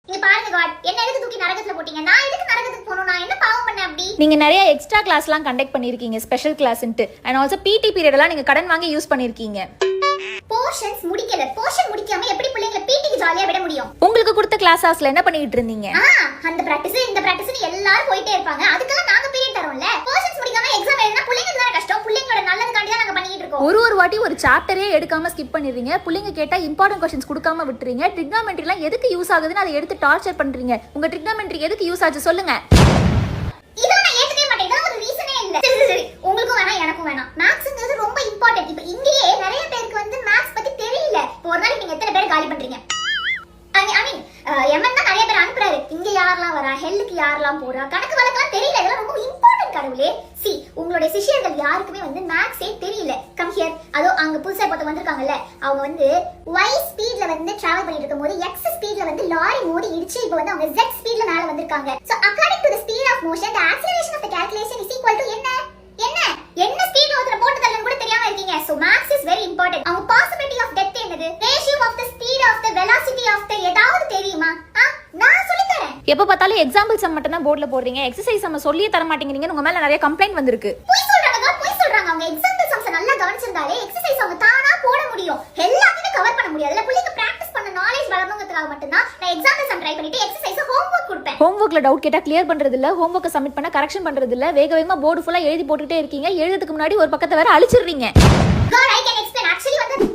நீங்க பாருங்க காட், என்ன எதுக்கு தூக்கி நரகத்துல போட்டீங்க? நான் எதுக்கு நரகத்துக்கு போறேன்? நான் என்ன பாவம் பண்ணேன் அப்படி? நீங்க நிறைய எக்ஸ்ட்ரா கிளாஸ்லாம் கண்டக்ட் பண்ணிருக்கீங்க, ஸ்பெஷல் கிளாஸ்ன்ட்டு. அண்ட் ஆல்சோ பிடி பீரியட் எல்லாம் நீங்க கடன் வாங்கி யூஸ் பண்ணிருக்கீங்க. போர்ஷன்ஸ் முடிக்கல. போர்ஷன் முடிக்காம எப்படி பிள்ளைங்களை பிடிக்கு ஜாலியா விட முடியும்? உங்களுக்கு கொடுத்த கிளாஸ் ஹவர்ஸ்ல என்ன பண்ணிட்டு இருந்தீங்க? அந்த பிராக்டிஸ் இந்த பிராக்டிஸ் எல்லாரும் போயிட்டே இருப்பாங்க. அதுக்கெல்லாம் நாங்க பீரியட் தரோம்ல. போர்ஷன்ஸ் முடிக்காம எக்ஸாம் எழுதினா பிள்ளைங்களுக்கு தான் கஷ்டம். பிள்ளைங்களோட நல்லதுக்காண்டி தான் நாங்க பண்ணிட்டு இருக்கோம். ஒரு வாட்டி ஒரு சாப்டரே எடுக்காம ஸ்கிப் பண்ணிடுறீங்க. பிள்ளைங்க கேட்டா இம்பார்ட்டன்ட் क्वेश्चंस கொடுக்காம விட்டுறீங்க. ட்ரிக்னாமெட்ரிலாம் எதுக்கு யூஸ் ஆகுதுன்னு அதை எடுத்து டார்ச்சர் பண்றீங்க. உங்க ட்ரிக்னாமெட்ரி எதுக்கு யூஸ் ஆச்சு சொல்லுங்க. இத நான் ஏத்துக்கவே மாட்டேன். இதெல்லாம் ஒரு ரீசனே இல்ல. சரி உங்களுக்கும் வேணாம் எனக்கும் வேணாம். மேத்ஸ்ங்கிறது ரொம்ப இம்பார்ட்டன்ட். இப்போ இங்கேயே நிறைய பேருக்கு வந்து மேத்ஸ் பத்தி தெரியல. இப்போ ஒரு நாளைக்கு நீங்க எத்தனை பேர் காலி பண்றீங்க? எம்என் தான் நிறைய பேர் அனுப்புறாரு. இங்க யாரெல்லாம் வரா, ஹெல்லுக்கு யாரெல்லாம் போறா, கணக்கு வழக்கெல்லாம் தெரியல. இதெல்லாம் ரொம்ப இம்பார்ட்டன்ட் கடவுளே. சி உங்களுடைய சிஷ்யர்கள் யாருக்குமே வந்து மேத்ஸே தெரியல. Come here. அதோ அங்க புதுசா பத்த வந்திருக்காங்கல்ல, அவங்க வந்து y ஸ்பீட்ல வந்து டிராவல் பண்ணிட்டு இருக்கும்போது x ஸ்பீட்ல வந்து லாரி மோதி இடிச்சு இப்போ வந்து அவங்க z ஸ்பீட்ல மேல வந்திருக்காங்க. So according to the speed of motion the acceleration of the calculation is equal to என்ன என்ன ஸ்பீட் ஒருத்தர போட்டு தள்ளன்னு கூட தெரியாம இருக்கீங்க. So maths is very important. அவங்க பாசிபிலிட்டி ஆஃப் டெத் என்னது, ratio of the speed of the velocity of the ஏதாவது தெரியுமா? நான் சொல்லி தரேன். எப்ப பார்த்தாலும் எக்ஸாம்பிள் சம் மட்டும் தான் போர்ட்ல போடுறீங்க. எக்ஸசைஸ் சம் சொல்லியே தர மாட்டேங்கிறீங்க. உங்க மேல நிறைய கம்ப்ளைண்ட் வந்திருக்கு. போய் சொல்றாங்க. அவங்க எக்ஸாம்பிள் சம்ஸ் நல்லா கவனிச்சிருந்தாலே எக்ஸசைஸ் அவங்க தானா போட முடியும். எல்லாத்தையுமே கவர் பண்ண முடியாதுல. புள்ளைங்க பிராக்டீஸ் பண்ண நாலேஜ் வளரணும்ங்கிறதுக்காக மட்டும் தான் நான் எக்ஸாம்பிள் சம் ட்ரை பண்ணிட்டு எக்ஸசைஸ் ஹோம்வொர்க் கொடுப்பேன். ஹோம்வொர்க்ல டவுட் கேட்டா கிளியர் பண்றது இல்ல, ஹோம்வொர்க்கை சப்மிட் பண்ண கரெக்ஷன் பண்றது இல்ல, வேகமா போர்டு ஃபுல்லா எழுதி போட்டுட்டே இருக்கீங்க. எழுதுறதுக்கு முன்னாடி ஒரு பக்கத்தை வேற அழிச்சிடுறீங்க. God, I can explain. Actually வந்து